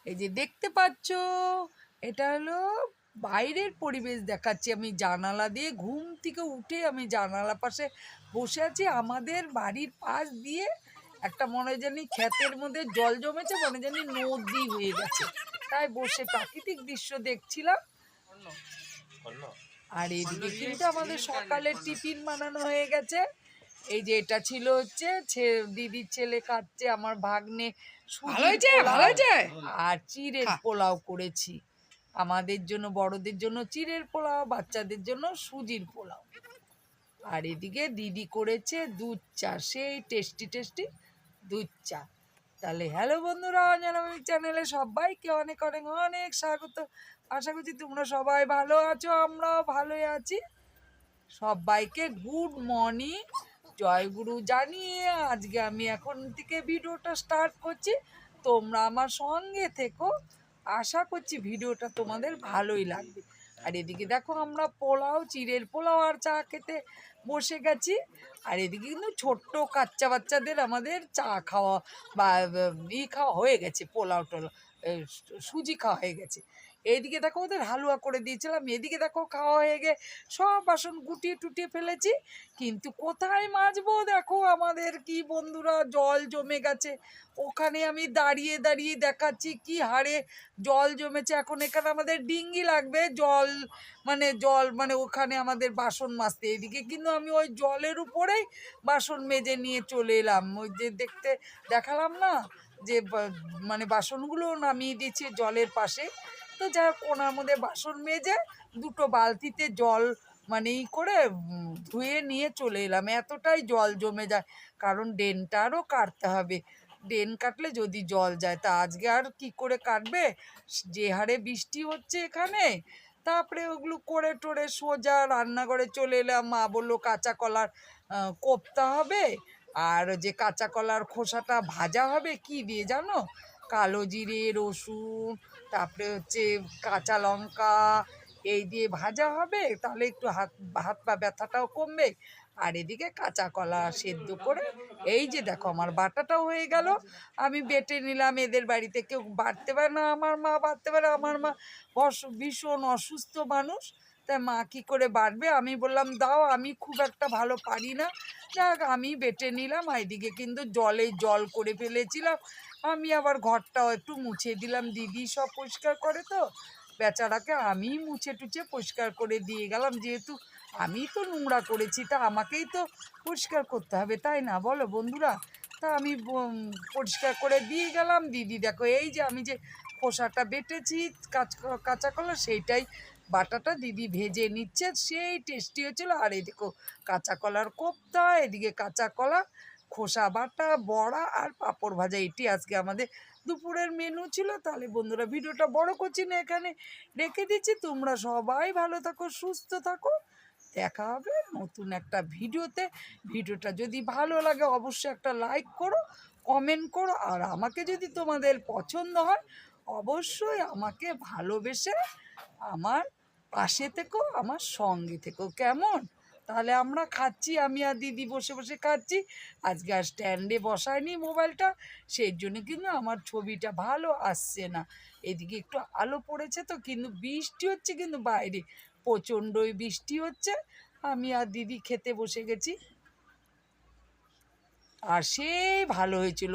এই যে দেখতে পাচ্ছ, এটা হলো বাইরের পরিবেশ দেখাচ্ছি। আমি জানালা দিয়ে ঘুম থেকে উঠে আমি জানালা পাশে বসে আছি। আমাদের বাড়ির পাশ দিয়ে একটা মনে জানি ক্ষেতের মধ্যে জল জমেছে, মনে জানি নদী হয়ে গেছে, তাই বসে প্রাকৃতিক দৃশ্য দেখছিলাম। আর এদিকে কিন্তু আমাদের সকালের টিফিন বানানো হয়ে গেছে। এই যে এটা ছিল হচ্ছে দিদির ছেলে খাচ্ছে, আমার ভাগ্নে সুজির পোলাও আর চিড়ের পোলাও করেছি। আমাদের জন্য, বড়দের জন্য চিড়ের পোলাও, বাচ্চাদের জন্য সুজির পোলাও। আর এদিকে দিদি করেছে দুধ চা, সেই টেস্টি টেস্টি দুধ চা। তাহলে হ্যালো বন্ধুরা, অঞ্জনামিক চ্যানেলে সবাইকে অনেক অনেক অনেক স্বাগত। আশা করছি তোমরা সবাই ভালো আছো, আমরাও ভালোই আছি। সবাইকে গুড মর্নিং, জয়গুরু জানিয়ে আজকে আমি এখন থেকে ভিডিওটা স্টার্ট করছি। তোমরা আমার সঙ্গে থেকো, আশা করছি ভিডিওটা তোমাদের ভালোই লাগবে। আর এদিকে দেখো আমরা পোলাও, চিড়ের পোলাও আর চা খেতে বসে গেছি। আর এদিকে কিন্তু ছোট্ট বাচ্চা বাচ্চাদের আমাদের চা খাওয়া বা খাওয়া হয়ে গেছে, পোলাও টোলাও সুজি খাওয়া হয়ে গেছে। এইদিকে দেখো ওদের হালুয়া করে দিয়েছিলাম, এদিকে দেখো খাওয়া হয়ে গে সব বাসন গুটিয়ে টুটিয়ে ফেলেছি। কিন্তু কোথায় মাজবো দেখো, আমাদের কি বন্ধুরা জল জমে গেছে। ওখানে আমি দাঁড়িয়ে দাঁড়িয়ে দেখাচ্ছি কি হারে জল জমেছে। এখন এখানে আমাদের ডিঙ্গি লাগবে জল, জল ওখানে আমাদের বাসন মাজতে। এদিকে কিন্তু আমি ওই জলের উপরেই বাসন মেজে নিয়ে চলে এলাম। ওই যে দেখালাম না যে বাসনগুলো নামিয়ে দিয়েছি জলের পাশে। তো যাই হোক, ওনার মধ্যে বাসন মেজে দুটো বালতিতে জল করে ধুয়ে নিয়ে চলে এলাম। এতটাই জল জমে যায়, কারণ ড্রেনটা আরও কাটতে হবে। ড্রেন কাটলে যদি জল যায়, তা আজকে আর কি করে কাটবে, যে হারে বৃষ্টি হচ্ছে এখানে। তারপরে ওগুলো করে টোরে সোজা রান্নাঘরে চলে এলাম। মা বললো কাঁচা কলার কোপ্তা হবে, আর যে কাঁচা কলার খোসাটা ভাজা হবে কি দিয়ে জানো, কালো জিরে, রসুন, তারপরে হচ্ছে কাঁচা লঙ্কা, এই দিয়ে ভাজা হবে, তাহলে একটু হাত পা ব্যথাটাও কমবে। আর এদিকে কাঁচা কলা সেদ্ধ করে, এই যে দেখো আমার বাটাটাও হয়ে গেল। আমি বেটে নিলাম। এদের বাড়িতে কেউ বাটতে পারে না, আমার মা বাটতে পারে। আমার মা ভীষণ অসুস্থ মানুষ, তাই মা কী করে বাটবে। আমি বললাম দাও, আমি খুব একটা ভালো পারি না, যাক আমি বেটে নিলাম। এইদিকে কিন্তু জল করে ফেলেছিলাম। আমি আবার ঘরটাও একটু মুছে দিলাম, দিদি সব পরিষ্কার করে তো বেচারাকে আমি মুছে টুছে পরিষ্কার করে দিয়ে গেলাম। যেহেতু আমি তো নোংরা করেছি, তা আমাকেই তো পরিষ্কার করতে হবে, তাই না বলো বন্ধুরা। তা আমি পরিষ্কার করে দিয়ে গেলাম। দিদি দেখো এই যে আমি যে খোসাটা বেটেছি কাঁচা কলা, সেইটাই বাটাটা দিদি ভেজে নিচ্ছে, সেই টেস্টি হয়েছিল। আর এই দেখো কাঁচা কলার কোপ্তা, এদিকে কাঁচা কলা খোসা বাটা, বড়া আর পাঁপড় ভাজা, এটি আজকে আমাদের দুপুরের মেনু ছিল। তাহলে বন্ধুরা ভিডিওটা বড় করছি না, এখানে রেখে দিচ্ছি। তোমরা সবাই ভালো থাকো, সুস্থ থাকো, দেখা হবে নতুন একটা ভিডিওতে। ভিডিওটা যদি ভালো লাগে অবশ্যই একটা লাইক করো, কমেন্ট করো। আর আমাকে যদি তোমাদের পছন্দ হয় অবশ্যই আমাকে ভালোবেসে আমার পাশে থেকো, আমার সঙ্গে থেকো, কেমন। তাহলে আমরা খাচ্ছি, আমি আর দিদি বসে বসে খাচ্ছি। আজকে আর স্ট্যান্ডে বসায়নি মোবাইলটা, সেই জন্য কিন্তু আমার ছবিটা ভালো আসছে না। এদিকে একটু আলো পড়েছে তো, কিন্তু বৃষ্টি হচ্ছে, কিন্তু বাইরে প্রচণ্ডই বৃষ্টি হচ্ছে। আমি আর দিদি খেতে বসে গেছি, আর সেই ভালো হয়েছিল।